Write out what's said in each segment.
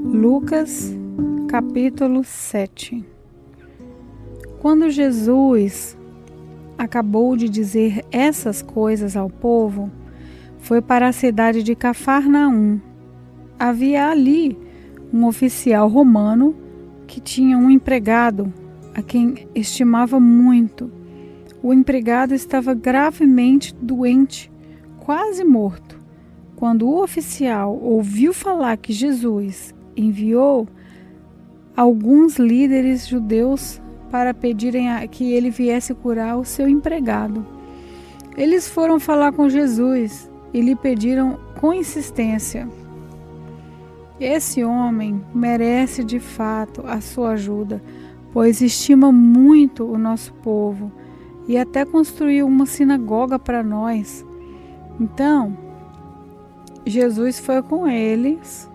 Lucas, capítulo 7. Quando Jesus acabou de dizer essas coisas ao povo, foi para a cidade de Cafarnaum. Havia ali um oficial romano que tinha um empregado a quem estimava muito. O empregado estava gravemente doente, quase morto. Quando o oficial ouviu falar que Jesus enviou alguns líderes judeus para pedirem que ele viesse curar o seu empregado, eles foram falar com Jesus e lhe pediram com insistência: esse homem merece de fato a sua ajuda, pois estima muito o nosso povo e até construiu uma sinagoga para nós. Então, Jesus foi com eles.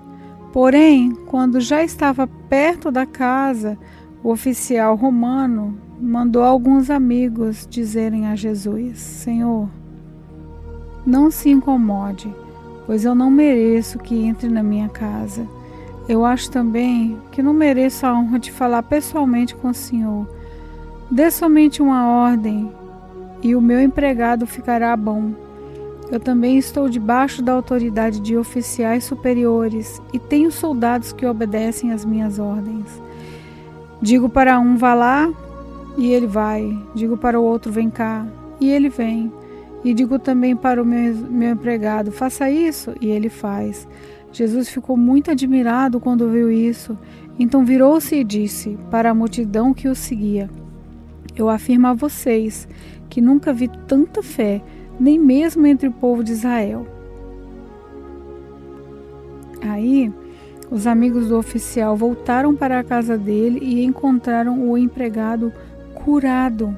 Porém, quando já estava perto da casa, o oficial romano mandou alguns amigos dizerem a Jesus: Senhor, não se incomode, pois eu não mereço que entre na minha casa. Eu acho também que não mereço a honra de falar pessoalmente com o Senhor. Dê somente uma ordem e o meu empregado ficará bom. Eu também estou debaixo da autoridade de oficiais superiores e tenho soldados que obedecem às minhas ordens. Digo para um: vá lá, e ele vai. Digo para o outro: vem cá, e ele vem. E digo também para o meu empregado: faça isso, e ele faz. Jesus ficou muito admirado quando viu isso. Então virou-se e disse para a multidão que o seguia: eu afirmo a vocês que nunca vi tanta fé, nem mesmo entre o povo de Israel. Aí, os amigos do oficial voltaram para a casa dele e encontraram o empregado curado.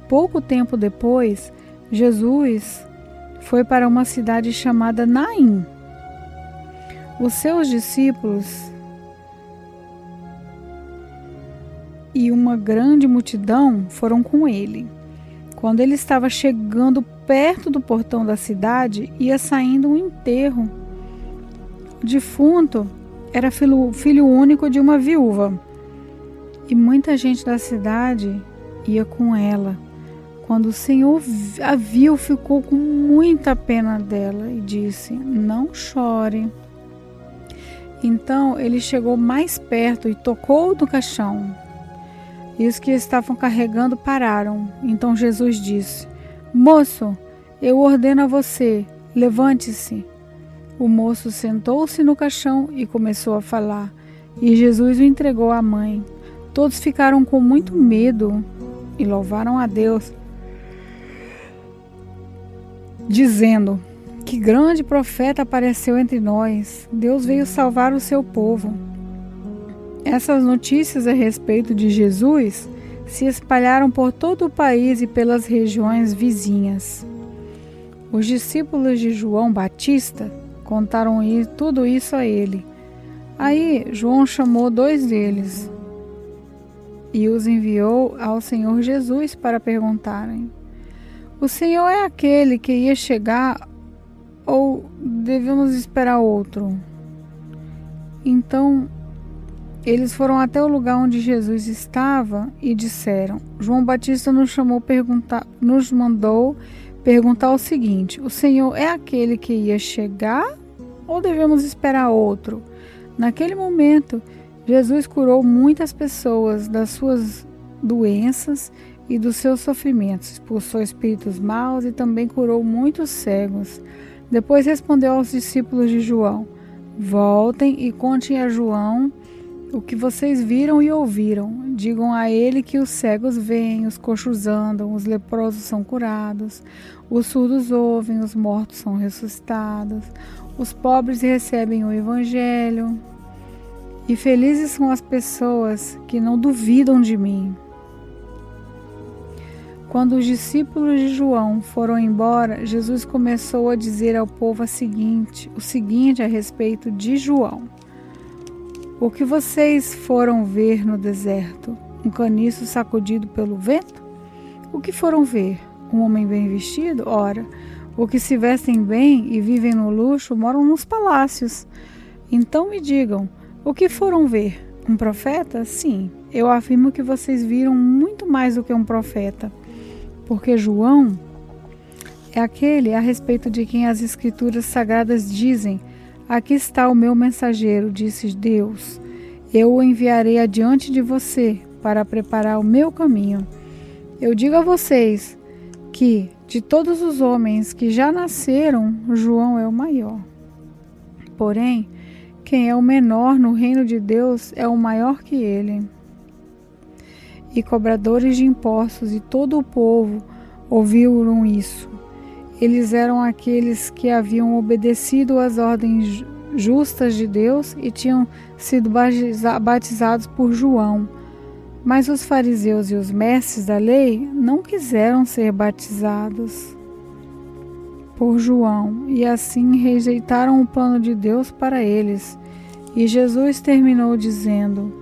Pouco tempo depois, Jesus foi para uma cidade chamada Naim. Os seus discípulos e uma grande multidão foram com ele. Quando ele estava chegando perto do portão da cidade, ia saindo um enterro. O defunto era filho único de uma viúva, e muita gente da cidade ia com ela. Quando o Senhor a viu, ficou com muita pena dela e disse: não chore. Então ele chegou mais perto e tocou no caixão. E os que estavam carregando pararam. Então Jesus disse: moço, eu ordeno a você, levante-se. O moço sentou-se no caixão e começou a falar. E Jesus o entregou à mãe. Todos ficaram com muito medo e louvaram a Deus, dizendo: que grande profeta apareceu entre nós. Deus veio salvar o seu povo. Essas notícias a respeito de Jesus se espalharam por todo o país e pelas regiões vizinhas. Os discípulos de João Batista contaram tudo isso a ele. Aí João chamou 2 deles e os enviou ao Senhor Jesus para perguntarem: o Senhor é aquele que ia chegar ou devemos esperar outro? Então eles foram até o lugar onde Jesus estava e disseram: João Batista nos mandou perguntar o seguinte: o Senhor é aquele que ia chegar ou devemos esperar outro? Naquele momento, Jesus curou muitas pessoas das suas doenças e dos seus sofrimentos, expulsou espíritos maus e também curou muitos cegos. Depois respondeu aos discípulos de João: voltem e contem a João o que vocês viram e ouviram. Digam a ele que os cegos veem, os coxos andam, os leprosos são curados, os surdos ouvem, os mortos são ressuscitados, os pobres recebem o evangelho. E felizes são as pessoas que não duvidam de mim. Quando os discípulos de João foram embora, Jesus começou a dizer ao povo o seguinte a respeito de João: o que vocês foram ver no deserto? Um caniço sacudido pelo vento? O que foram ver? Um homem bem vestido? Ora, os que se vestem bem e vivem no luxo moram nos palácios. Então me digam, o que foram ver? Um profeta? Sim, eu afirmo que vocês viram muito mais do que um profeta, porque João é aquele a respeito de quem as Escrituras Sagradas dizem: aqui está o meu mensageiro, disse Deus. Eu o enviarei adiante de você para preparar o meu caminho. Eu digo a vocês que, de todos os homens que já nasceram, João é o maior. Porém, quem é o menor no reino de Deus é o maior que ele. E cobradores de impostos e todo o povo ouviram isso. Eles eram aqueles que haviam obedecido às ordens justas de Deus e tinham sido batizados por João. Mas os fariseus e os mestres da lei não quiseram ser batizados por João e assim rejeitaram o plano de Deus para eles. E Jesus terminou dizendo: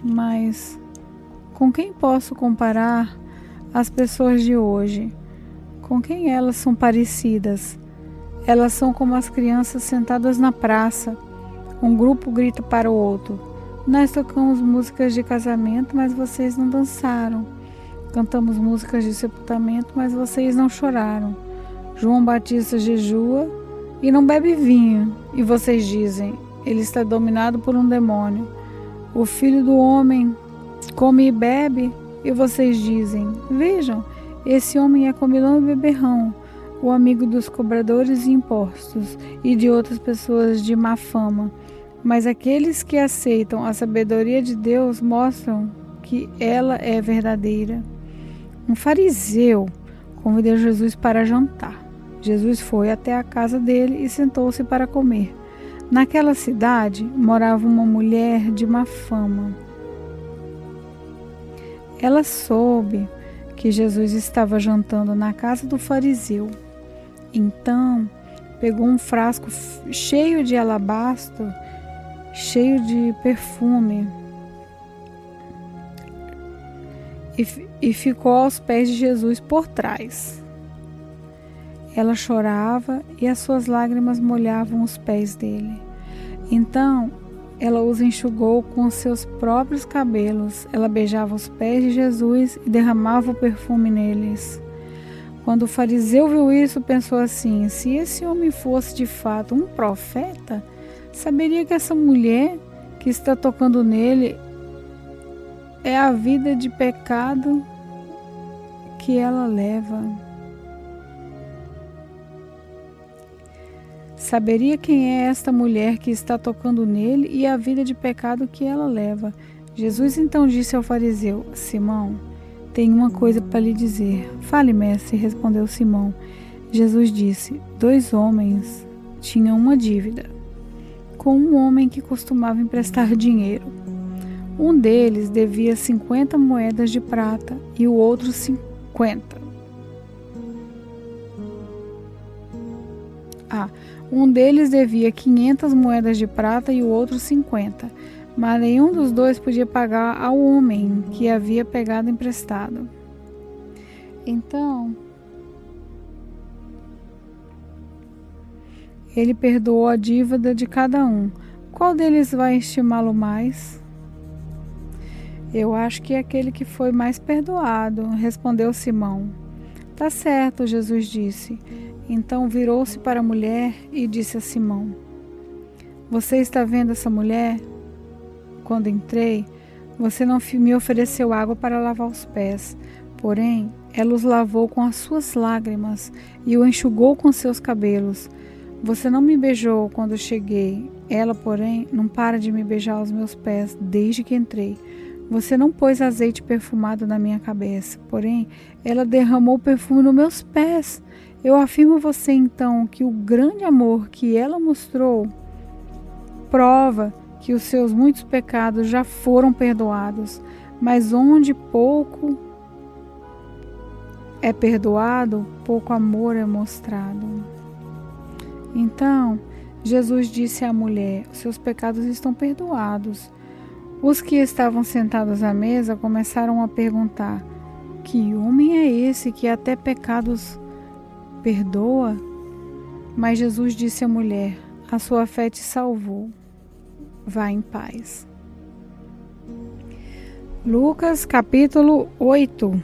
mas com quem posso comparar as pessoas de hoje? Com quem elas são parecidas? Elas são como as crianças sentadas na praça. Um grupo grita para o outro: nós tocamos músicas de casamento, mas vocês não dançaram. Cantamos músicas de sepultamento, mas vocês não choraram. João Batista jejua e não bebe vinho, e vocês dizem: ele está dominado por um demônio. O Filho do Homem come e bebe, e vocês dizem: vejam, esse homem é comilão e beberrão, o amigo dos cobradores de impostos e de outras pessoas de má fama. Mas aqueles que aceitam a sabedoria de Deus mostram que ela é verdadeira. Um fariseu convidou Jesus para jantar. Jesus foi até a casa dele e sentou-se para comer. Naquela cidade morava uma mulher de má fama. Ela soube que Jesus estava jantando na casa do fariseu. Então, pegou um frasco cheio de alabastro, cheio de perfume, e ficou aos pés de Jesus por trás. Ela chorava e as suas lágrimas molhavam os pés dele. Então, ela os enxugou com seus próprios cabelos. Ela beijava os pés de Jesus e derramava o perfume neles. Quando o fariseu viu isso, pensou assim: se esse homem fosse de fato um profeta, saberia que essa mulher que está tocando nele é a vida de pecado que ela leva. Saberia quem é esta mulher que está tocando nele e a vida de pecado que ela leva. Jesus então disse ao fariseu: Simão, tenho uma coisa para lhe dizer. Fale, mestre, respondeu Simão. Jesus disse: 2 homens tinham uma dívida com um homem que costumava emprestar dinheiro. Um deles devia 50 moedas de prata e o outro 50. Um deles devia 500 moedas de prata e o outro 50. Mas nenhum dos dois podia pagar ao homem que havia pegado emprestado. Então, ele perdoou a dívida de cada um. Qual deles vai estimá-lo mais? Eu acho que é aquele que foi mais perdoado, respondeu Simão. Tá certo, Jesus disse. Então virou-se para a mulher e disse a Simão: Você está vendo essa mulher? Quando entrei, você não me ofereceu água para lavar os pés, porém, ela os lavou com as suas lágrimas e o enxugou com seus cabelos. Você não me beijou quando cheguei, ela, porém, não para de me beijar os meus pés desde que entrei. Você não pôs azeite perfumado na minha cabeça, porém, ela derramou perfume nos meus pés. Eu afirmo a você, então, que o grande amor que ela mostrou prova que os seus muitos pecados já foram perdoados, mas onde pouco é perdoado, pouco amor é mostrado. Então, Jesus disse à mulher: os seus pecados estão perdoados. Os que estavam sentados à mesa começaram a perguntar: que homem é esse que até pecados perdoa? Mas Jesus disse à mulher: a sua fé te salvou. vá em paz. Lucas capítulo 8.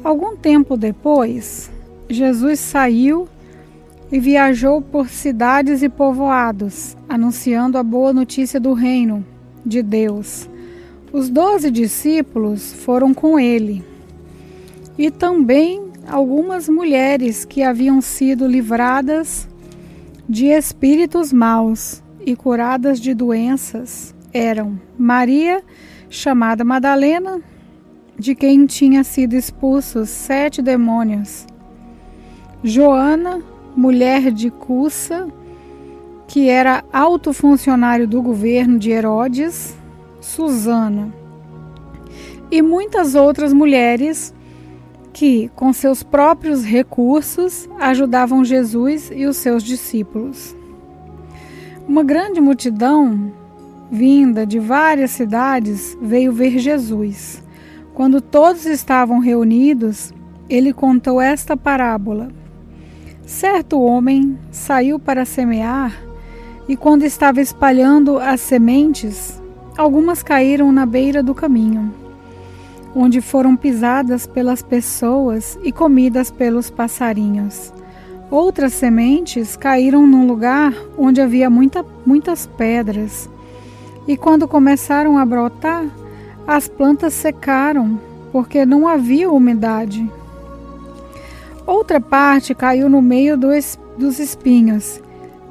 Algum tempo depois, Jesus saiu e viajou por cidades e povoados, anunciando a boa notícia do reino de Deus. Os 12 discípulos foram com ele, e também algumas mulheres que haviam sido livradas de espíritos maus e curadas de doenças eram Maria, chamada Madalena, de quem tinha sido expulsos 7 demônios, Joana, mulher de Cussa, que era alto funcionário do governo de Herodes, Susana, e muitas outras mulheres que, com seus próprios recursos, ajudavam Jesus e os seus discípulos. Uma grande multidão, vinda de várias cidades, veio ver Jesus. Quando todos estavam reunidos, ele contou esta parábola. Certo homem saiu para semear, e quando estava espalhando as sementes, algumas caíram na beira do caminho, onde foram pisadas pelas pessoas e comidas pelos passarinhos. Outras sementes caíram num lugar onde havia muitas pedras, e quando começaram a brotar, as plantas secaram, porque não havia umidade. Outra parte caiu no meio dos espinhos,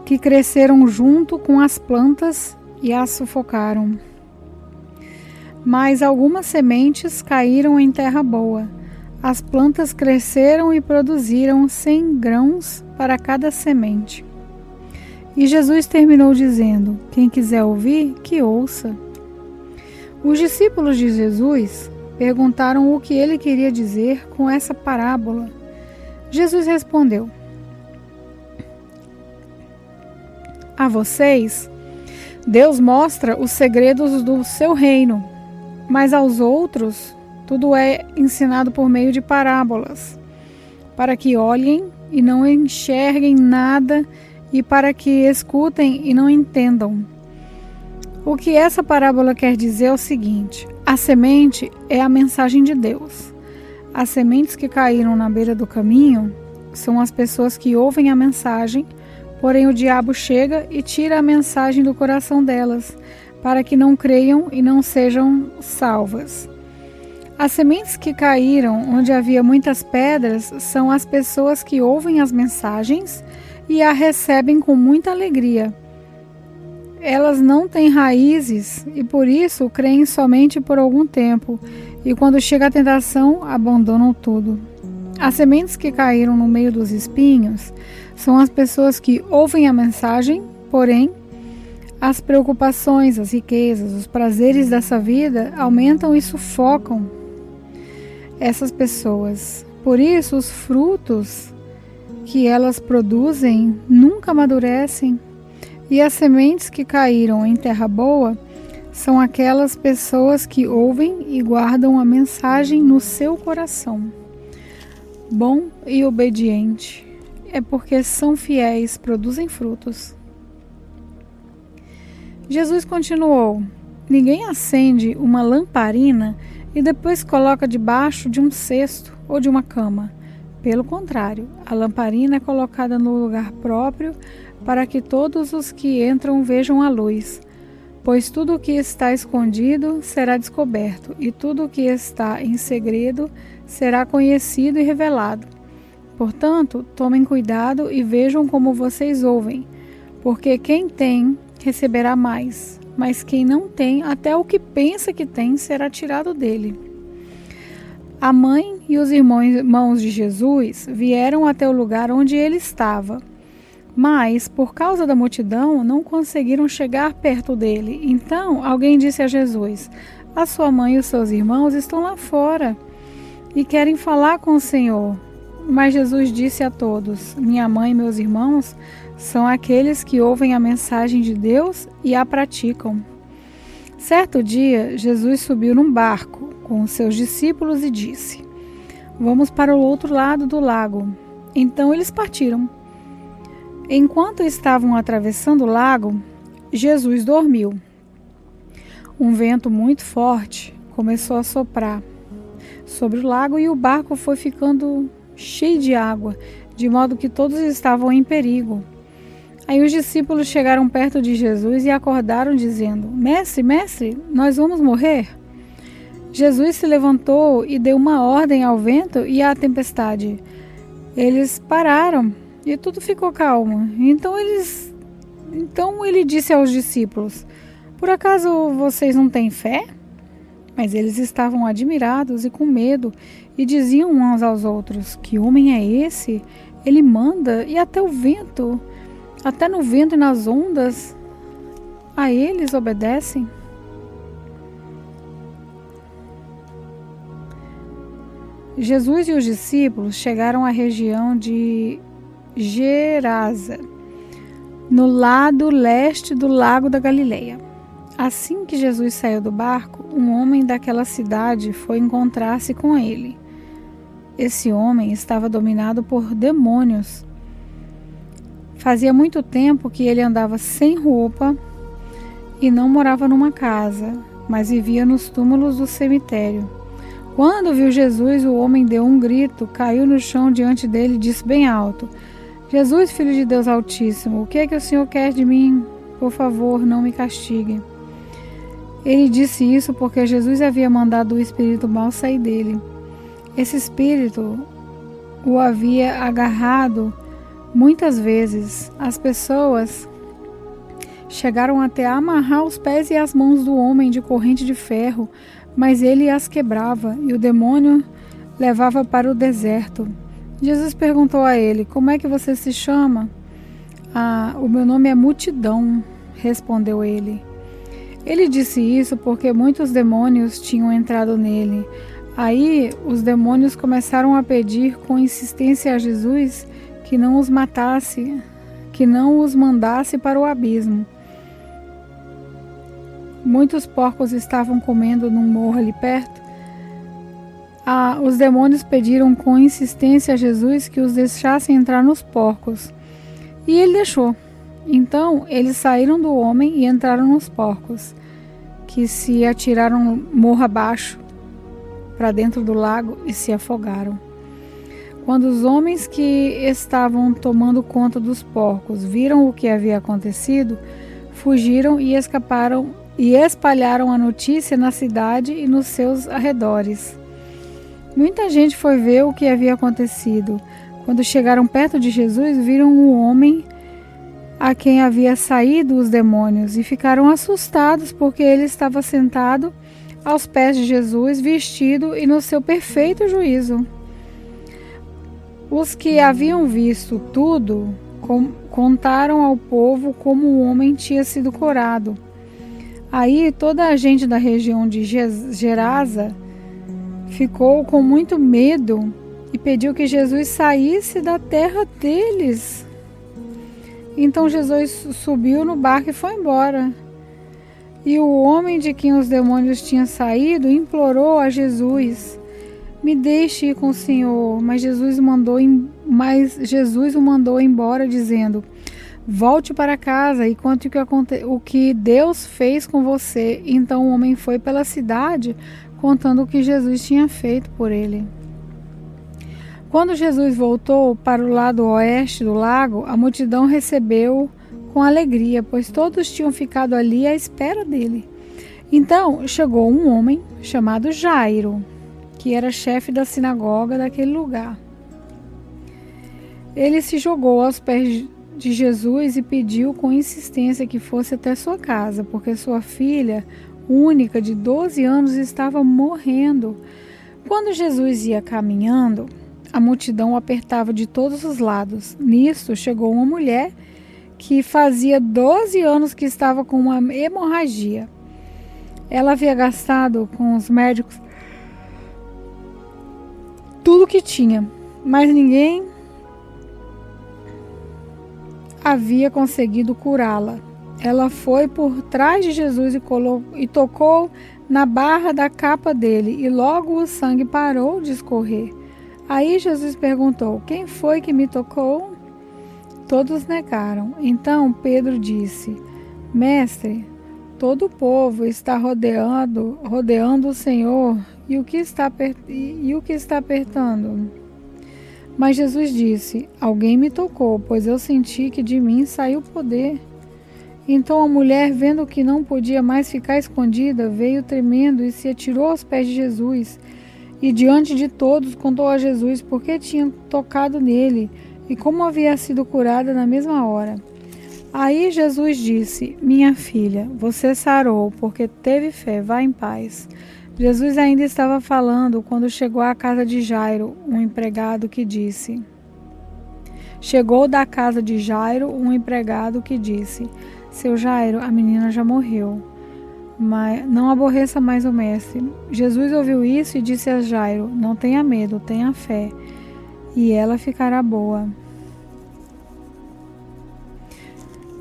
que cresceram junto com as plantas e as sufocaram. Mas algumas sementes caíram em terra boa. As plantas cresceram e produziram 100 grãos para cada semente. E Jesus terminou dizendo: quem quiser ouvir, que ouça. Os discípulos de Jesus perguntaram o que ele queria dizer com essa parábola. Jesus respondeu: a vocês, Deus mostra os segredos do seu reino, mas aos outros, tudo é ensinado por meio de parábolas, para que olhem e não enxerguem nada e para que escutem e não entendam. O que essa parábola quer dizer é o seguinte: a semente é a mensagem de Deus. As sementes que caíram na beira do caminho são as pessoas que ouvem a mensagem, porém o diabo chega e tira a mensagem do coração delas, para que não creiam e não sejam salvas. As sementes que caíram onde havia muitas pedras são as pessoas que ouvem as mensagens e a recebem com muita alegria. Elas não têm raízes e por isso creem somente por algum tempo, e quando chega a tentação, abandonam tudo. As sementes que caíram no meio dos espinhos são as pessoas que ouvem a mensagem, porém as preocupações, as riquezas, os prazeres dessa vida aumentam e sufocam essas pessoas. Por isso, os frutos que elas produzem nunca amadurecem. E as sementes que caíram em terra boa são aquelas pessoas que ouvem e guardam a mensagem no seu coração. Bom e obediente é porque são fiéis, produzem frutos. Jesus continuou: ninguém acende uma lamparina e depois coloca debaixo de um cesto ou de uma cama. Pelo contrário, a lamparina é colocada no lugar próprio para que todos os que entram vejam a luz. Pois tudo o que está escondido será descoberto, e tudo o que está em segredo será conhecido e revelado. Portanto, tomem cuidado e vejam como vocês ouvem, porque quem tem receberá mais, mas quem não tem, até o que pensa que tem será tirado dele. A mãe e os irmãos de Jesus vieram até o lugar onde ele estava, mas, por causa da multidão, não conseguiram chegar perto dele. Então, alguém disse a Jesus: a sua mãe e os seus irmãos estão lá fora e querem falar com o Senhor. Mas Jesus disse a todos: minha mãe e meus irmãos são aqueles que ouvem a mensagem de Deus e a praticam. Certo dia, Jesus subiu num barco com os seus discípulos e disse: vamos para o outro lado do lago. Então eles partiram. Enquanto estavam atravessando o lago, Jesus dormiu. Um vento muito forte começou a soprar sobre o lago e o barco foi ficando cheio de água, de modo que todos estavam em perigo. Aí os discípulos chegaram perto de Jesus e acordaram, dizendo: Mestre, mestre, nós vamos morrer. Jesus se levantou e deu uma ordem ao vento e à tempestade. Eles pararam e tudo ficou calmo. Então ele disse aos discípulos: Por acaso vocês não têm fé? Mas eles estavam admirados e com medo e diziam uns aos outros: Que homem é esse? Ele manda e até no vento e nas ondas, a eles obedecem. Jesus e os discípulos chegaram à região de Gerasa, no lado leste do lago da Galileia. Assim que Jesus saiu do barco, um homem daquela cidade foi encontrar-se com ele. Esse homem estava dominado por demônios. Fazia muito tempo que ele andava sem roupa e não morava numa casa, mas vivia nos túmulos do cemitério. Quando viu Jesus, o homem deu um grito, caiu no chão diante dele e disse bem alto: Jesus, Filho de Deus Altíssimo, o que é que o Senhor quer de mim? Por favor, não me castigue. Ele disse isso porque Jesus havia mandado o espírito mau sair dele. Esse espírito o havia agarrado muitas vezes. As pessoas chegaram até a amarrar os pés e as mãos do homem de corrente de ferro, mas ele as quebrava e o demônio levava para o deserto. Jesus perguntou a ele: Como é que você se chama? O meu nome é Multidão, respondeu ele. Ele disse isso porque muitos demônios tinham entrado nele. Aí os demônios começaram a pedir com insistência a Jesus que não os matasse, que não os mandasse para o abismo. Muitos porcos estavam comendo num morro ali perto. Os demônios pediram com insistência a Jesus que os deixassem entrar nos porcos. E ele deixou. Então eles saíram do homem e entraram nos porcos, que se atiraram morro abaixo para dentro do lago e se afogaram. Quando os homens que estavam tomando conta dos porcos viram o que havia acontecido, fugiram e escaparam e espalharam a notícia na cidade e nos seus arredores. Muita gente foi ver o que havia acontecido. Quando chegaram perto de Jesus, viram um homem a quem havia saído os demônios e ficaram assustados porque ele estava sentado aos pés de Jesus, vestido e no seu perfeito juízo. Os que haviam visto tudo contaram ao povo como o homem tinha sido curado. Aí toda a gente da região de Gerasa ficou com muito medo e pediu que Jesus saísse da terra deles. Então Jesus subiu no barco e foi embora. E o homem de quem os demônios tinham saído implorou a Jesus: Me deixe ir com o Senhor. Mas Jesus o mandou embora, dizendo: Volte para casa e conte o que Deus fez com você. Então o homem foi pela cidade contando o que Jesus tinha feito por ele. Quando Jesus voltou para o lado oeste do lago, a multidão recebeu com alegria, pois todos tinham ficado ali à espera dele. Então chegou um homem chamado Jairo, que era chefe da sinagoga daquele lugar. Ele se jogou aos pés de Jesus e pediu com insistência que fosse até sua casa, porque sua filha única de 12 anos estava morrendo. Quando Jesus ia caminhando, a multidão o apertava de todos os lados. Nisto chegou uma mulher que fazia 12 anos que estava com uma hemorragia. Ela havia gastado com os médicos tudo o que tinha, mas ninguém havia conseguido curá-la. Ela foi por trás de Jesus e tocou na barra da capa dele, e logo o sangue parou de escorrer. Aí Jesus perguntou: Quem foi que me tocou? Todos negaram. Então Pedro disse: Mestre, todo o povo está rodeando o Senhor e o que está apertando? Mas Jesus disse: Alguém me tocou, pois eu senti que de mim saiu poder. Então a mulher, vendo que não podia mais ficar escondida, veio tremendo e se atirou aos pés de Jesus. E diante de todos contou a Jesus por que tinha tocado nele e como havia sido curada na mesma hora. Aí Jesus disse: Minha filha, você sarou, porque teve fé, vá em paz. Jesus ainda estava falando quando chegou à casa de Jairo, um empregado que disse: Chegou da casa de Jairo um empregado que disse: Seu Jairo, a menina já morreu, mas não aborreça mais o mestre. Jesus ouviu isso e disse a Jairo: Não tenha medo, tenha fé, e ela ficará boa.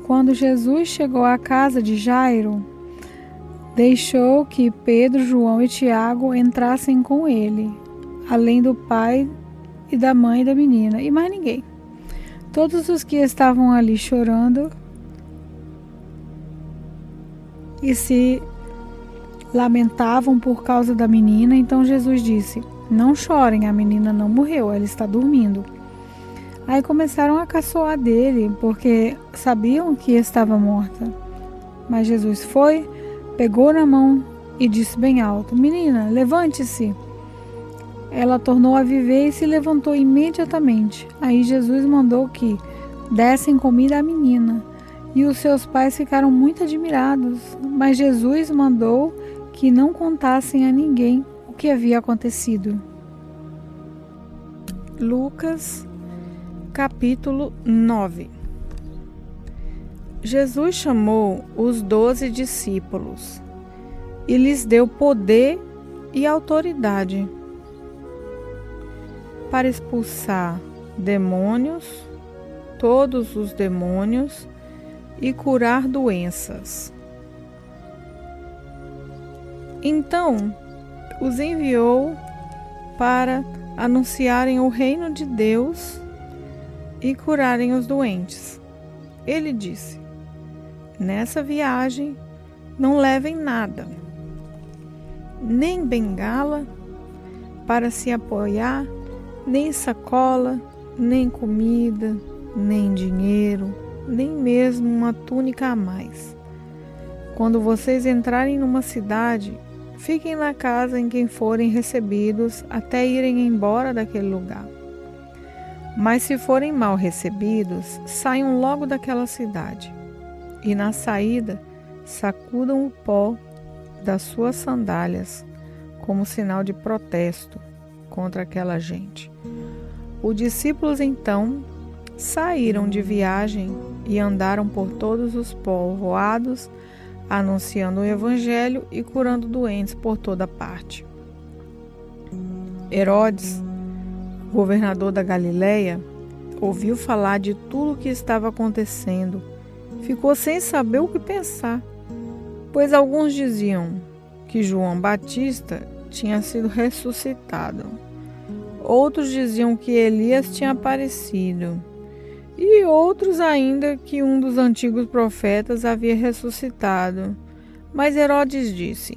Quando Jesus chegou à casa de Jairo, deixou que Pedro, João e Tiago entrassem com ele, além do pai e da mãe da menina, e mais ninguém. Todos os que estavam ali chorando e se lamentavam por causa da menina. Então Jesus disse: Não chorem, a menina não morreu, ela está dormindo. Aí começaram a caçoar dele, porque sabiam que estava morta. Mas Jesus foi, pegou na mão e disse bem alto: Menina, levante-se. Ela tornou a viver e se levantou imediatamente. Aí Jesus mandou que dessem comida à menina. E os seus pais ficaram muito admirados. Mas Jesus mandou que não contassem a ninguém o que havia acontecido. Lucas, capítulo 9. Jesus chamou os 12 discípulos e lhes deu poder e autoridade para expulsar demônios, todos os demônios, e curar doenças. Então os enviou para anunciarem o reino de Deus e curarem os doentes. Ele disse: Nessa viagem não levem nada, nem bengala para se apoiar, nem sacola, nem comida, nem dinheiro, nem mesmo uma túnica a mais. Quando vocês entrarem numa cidade, fiquem na casa em quem forem recebidos até irem embora daquele lugar. Mas se forem mal recebidos, saiam logo daquela cidade. E na saída, sacudam o pó das suas sandálias como sinal de protesto contra aquela gente. Os discípulos então saíram de viagem e andaram por todos os povoados, anunciando o evangelho e curando doentes por toda parte. Herodes, governador da Galileia, ouviu falar de tudo o que estava acontecendo. Ficou sem saber o que pensar, pois alguns diziam que João Batista tinha sido ressuscitado. Outros diziam que Elias tinha aparecido. E outros ainda que um dos antigos profetas havia ressuscitado. Mas Herodes disse: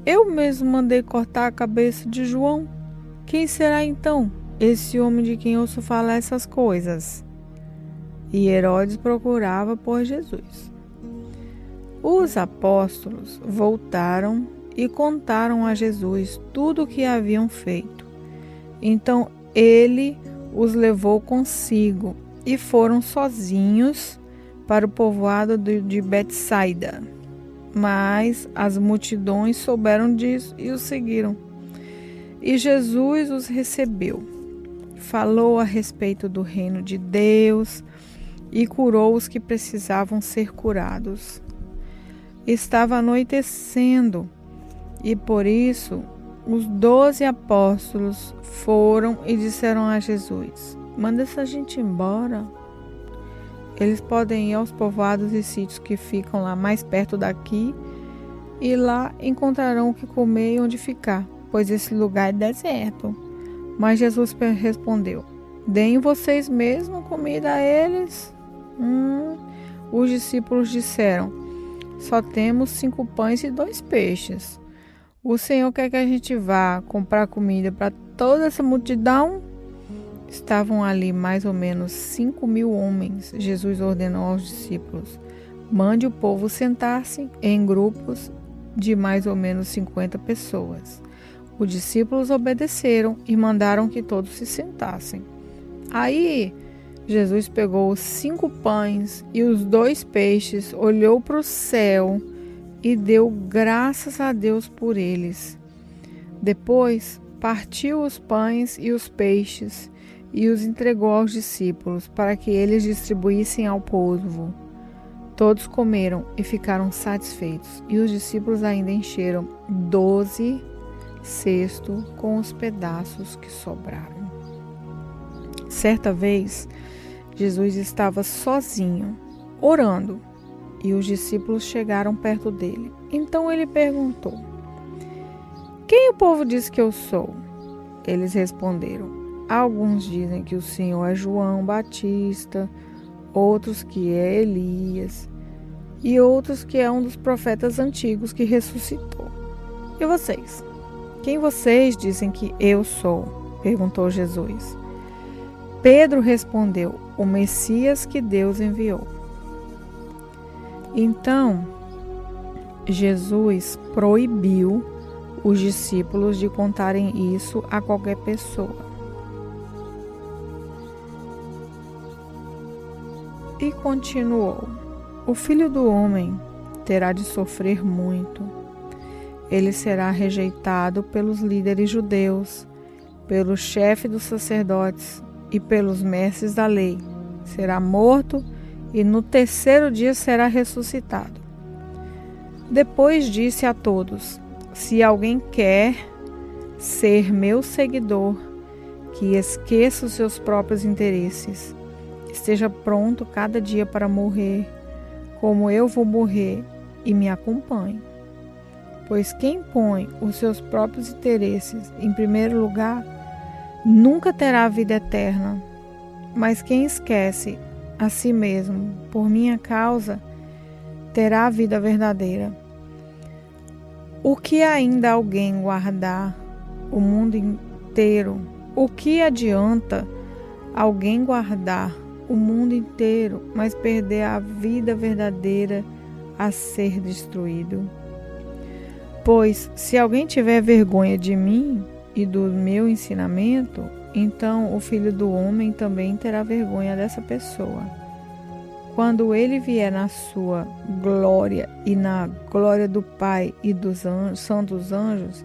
Eu mesmo mandei cortar a cabeça de João. Quem será então esse homem de quem ouço falar essas coisas? E Herodes procurava por Jesus. Os apóstolos voltaram e contaram a Jesus tudo o que haviam feito. Então ele os levou consigo e foram sozinhos para o povoado de Betsaida. Mas as multidões souberam disso e os seguiram. E Jesus os recebeu, falou a respeito do reino de Deus e curou os que precisavam ser curados. Estava anoitecendo e por isso os 12 apóstolos foram e disseram a Jesus: Manda essa gente embora. Eles podem ir aos povoados e sítios que ficam lá mais perto daqui e lá encontrarão o que comer e onde ficar, pois esse lugar é deserto. Mas Jesus respondeu: Deem vocês mesmos comida a eles. Os discípulos disseram: só temos 5 pães e 2 peixes. O Senhor quer que a gente vá comprar comida para toda essa multidão? Estavam ali mais ou menos 5.000 homens. Jesus ordenou aos discípulos: mande o povo sentar-se em grupos de mais ou menos 50 pessoas. Os discípulos obedeceram e mandaram que todos se sentassem. Aí, Jesus pegou os 5 pães e os 2 peixes, olhou para o céu e deu graças a Deus por eles. Depois, partiu os pães e os peixes e os entregou aos discípulos para que eles distribuíssem ao povo. Todos comeram e ficaram satisfeitos, e os discípulos ainda encheram 12 cestos com os pedaços que sobraram. Certa vez, Jesus estava sozinho, orando, e os discípulos chegaram perto dele. Então ele perguntou: quem o povo diz que eu sou? Eles responderam: alguns dizem que o Senhor é João Batista, outros que é Elias, e outros que é um dos profetas antigos que ressuscitou. E vocês? Quem vocês dizem que eu sou? Perguntou Jesus. Pedro respondeu: o Messias que Deus enviou. Então, Jesus proibiu os discípulos de contarem isso a qualquer pessoa. E continuou: o Filho do Homem terá de sofrer muito. Ele será rejeitado pelos líderes judeus, pelo chefe dos sacerdotes e pelos mestres da lei. Será morto e no 3º dia será ressuscitado. Depois disse a todos: se alguém quer ser meu seguidor, que esqueça os seus próprios interesses. Esteja pronto cada dia para morrer, como eu vou morrer, e me acompanhe. Pois quem põe os seus próprios interesses em primeiro lugar, nunca terá a vida eterna. Mas quem esquece a si mesmo por minha causa, terá a vida verdadeira. O que ainda alguém guardar o mundo inteiro? O que adianta alguém guardar o mundo inteiro, mas perder a vida verdadeira a ser destruído? Pois se alguém tiver vergonha de mim e do meu ensinamento, então o Filho do Homem também terá vergonha dessa pessoa. Quando ele vier na sua glória e na glória do Pai e dos santos anjos,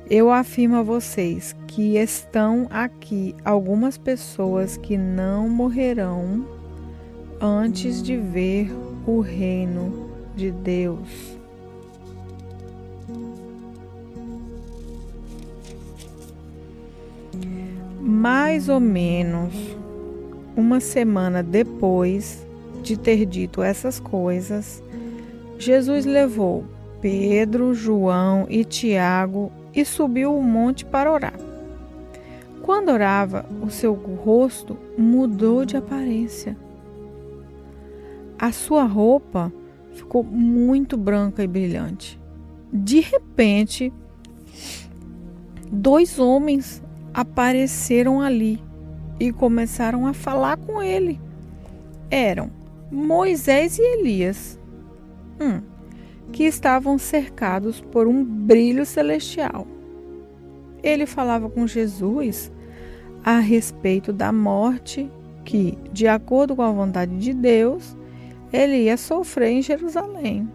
eu afirmo a vocês que estão aqui algumas pessoas que não morrerão antes de ver o reino de Deus. Mais ou menos uma semana depois de ter dito essas coisas, Jesus levou Pedro, João e Tiago e subiu o monte para orar. Quando orava, o seu rosto mudou de aparência. A sua roupa ficou muito branca e brilhante. De repente, 2 homens apareceram ali e começaram a falar com ele. Eram Moisés e Elias, que estavam cercados por um brilho celestial. Ele falava com Jesus a respeito da morte que, de acordo com a vontade de Deus, ele ia sofrer em Jerusalém.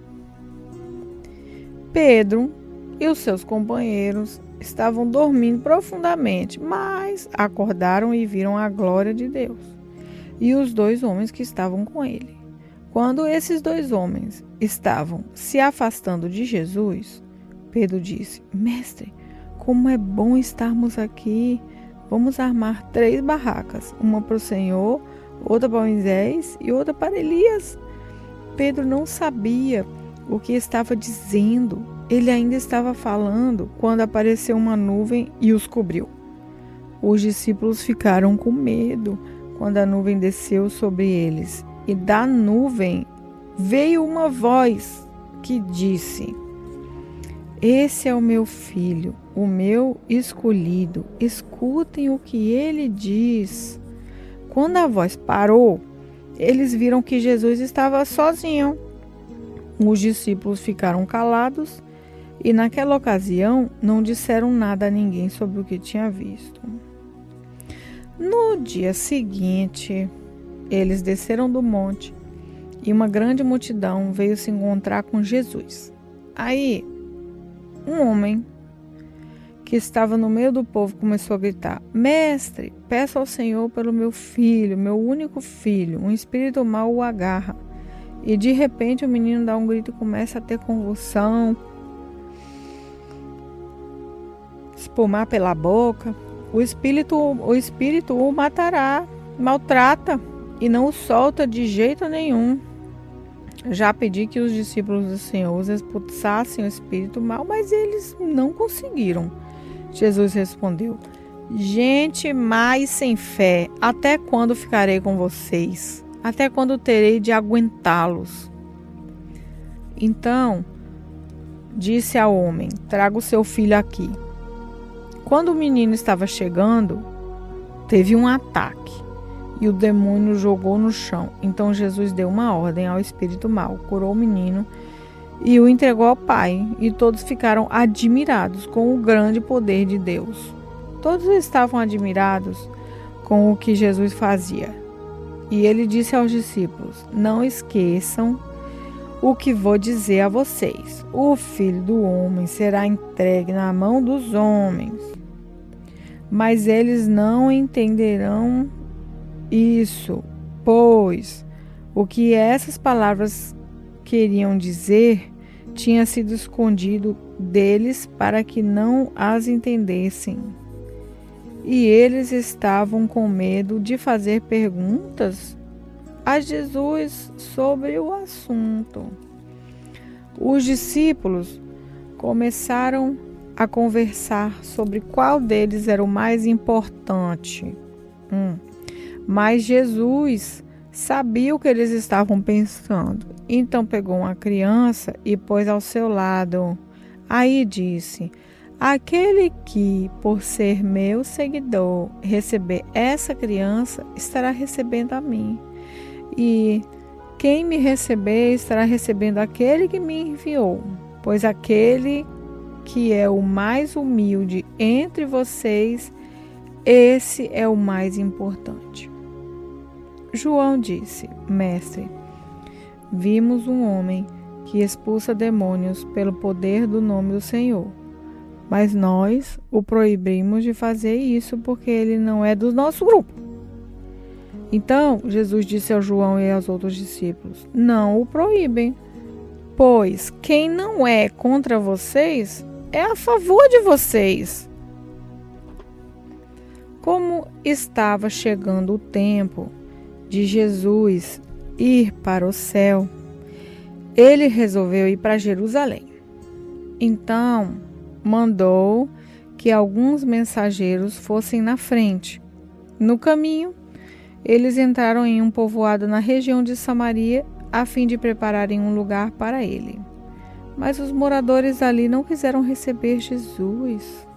Pedro e os seus companheiros estavam dormindo profundamente, mas acordaram e viram a glória de Deus e os 2 homens que estavam com ele. Quando esses 2 homens estavam se afastando de Jesus, Pedro disse: Mestre, como é bom estarmos aqui. Vamos armar 3 barracas, uma para o Senhor, outra para Moisés e outra para Elias. Pedro não sabia o que estava dizendo. Ele ainda estava falando quando apareceu uma nuvem e os cobriu. Os discípulos ficaram com medo quando a nuvem desceu sobre eles, e da nuvem veio uma voz que disse: Esse é o meu filho, o meu escolhido. Escutem o que ele diz. Quando a voz parou, eles viram que Jesus estava sozinho. Os discípulos ficaram calados e naquela ocasião não disseram nada a ninguém sobre o que tinha visto. No dia seguinte, eles desceram do monte e uma grande multidão veio se encontrar com Jesus. Aí, um homem que estava no meio do povo começou a gritar: Mestre, peço ao Senhor pelo meu filho, meu único filho. Um espírito mau o agarra. E de repente o menino dá um grito e começa a ter convulsão, espumar pela boca. O espírito o matará, maltrata e não o solta de jeito nenhum. Já pedi que os discípulos do Senhor expulsassem o espírito mau, mas eles não conseguiram. Jesus respondeu: Gente má e sem fé, até quando ficarei com vocês? Até quando terei de aguentá-los? Então, disse ao homem: Traga o seu filho aqui. Quando o menino estava chegando, teve um ataque e o demônio o jogou no chão. Então Jesus deu uma ordem ao espírito mau, curou o menino e o entregou ao pai. E todos ficaram admirados com o grande poder de Deus. Todos estavam admirados com o que Jesus fazia. E ele disse aos discípulos: Não esqueçam o que vou dizer a vocês. O Filho do Homem será entregue na mão dos homens. Mas eles não entenderão isso, pois o que essas palavras queriam dizer tinha sido escondido deles para que não as entendessem. E eles estavam com medo de fazer perguntas a Jesus sobre o assunto. Os discípulos começaram a conversar sobre qual deles era o mais importante. Mas Jesus sabia o que eles estavam pensando. Então pegou uma criança e pôs ao seu lado. Aí disse: Aquele que, por ser meu seguidor, receber essa criança, estará recebendo a mim. E quem me receber, estará recebendo aquele que me enviou. Pois aquele que é o mais humilde entre vocês, esse é o mais importante. João disse: Mestre, vimos um homem que expulsa demônios pelo poder do nome do Senhor. Mas nós o proibimos de fazer isso porque ele não é do nosso grupo. Então Jesus disse a João e aos outros discípulos: Não o proíbem, pois quem não é contra vocês é a favor de vocês. Como estava chegando o tempo de Jesus ir para o céu, ele resolveu ir para Jerusalém. Então, mandou que alguns mensageiros fossem na frente. No caminho, eles entraram em um povoado na região de Samaria, a fim de prepararem um lugar para ele. Mas os moradores ali não quiseram receber Jesus,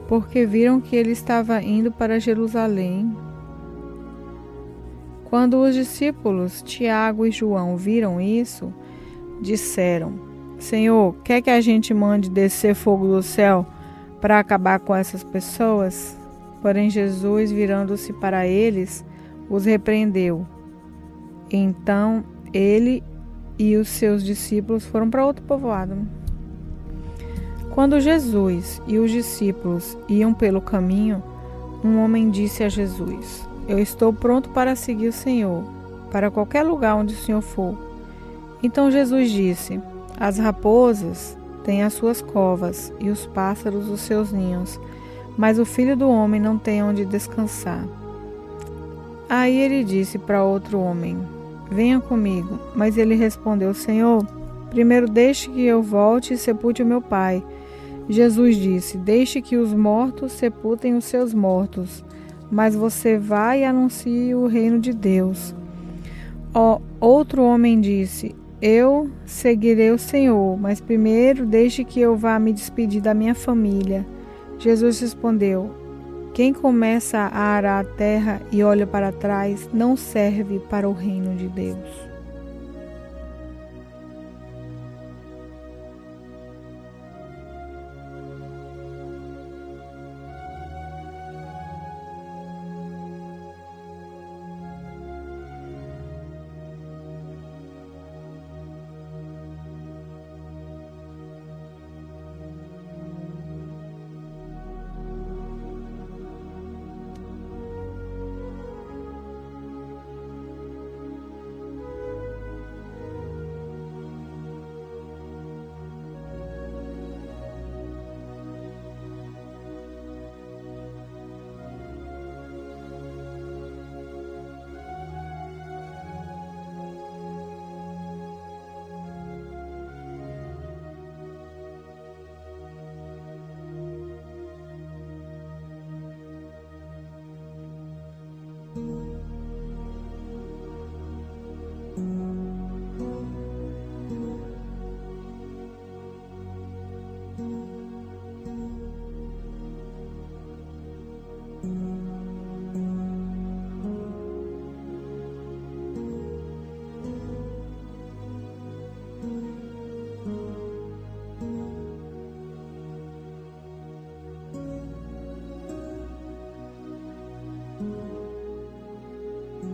porque viram que ele estava indo para Jerusalém. Quando os discípulos Tiago e João viram isso, disseram: Senhor, quer que a gente mande descer fogo do céu para acabar com essas pessoas? Porém Jesus, virando-se para eles, os repreendeu. Então ele e os seus discípulos foram para outro povoado. Quando Jesus e os discípulos iam pelo caminho, um homem disse a Jesus: Eu estou pronto para seguir o Senhor, para qualquer lugar onde o Senhor for. Então Jesus disse: As raposas têm as suas covas e os pássaros os seus ninhos, mas o Filho do Homem não tem onde descansar. Aí ele disse para outro homem: Venha comigo. Mas ele respondeu: Senhor, primeiro deixe que eu volte e sepulte o meu pai. Jesus disse: Deixe que os mortos sepultem os seus mortos, mas você vai e anuncie o reino de Deus. Outro homem disse: eu seguirei o Senhor, mas primeiro deixe que eu vá me despedir da minha família. Jesus respondeu: quem começa a arar a terra e olha para trás não serve para o reino de Deus.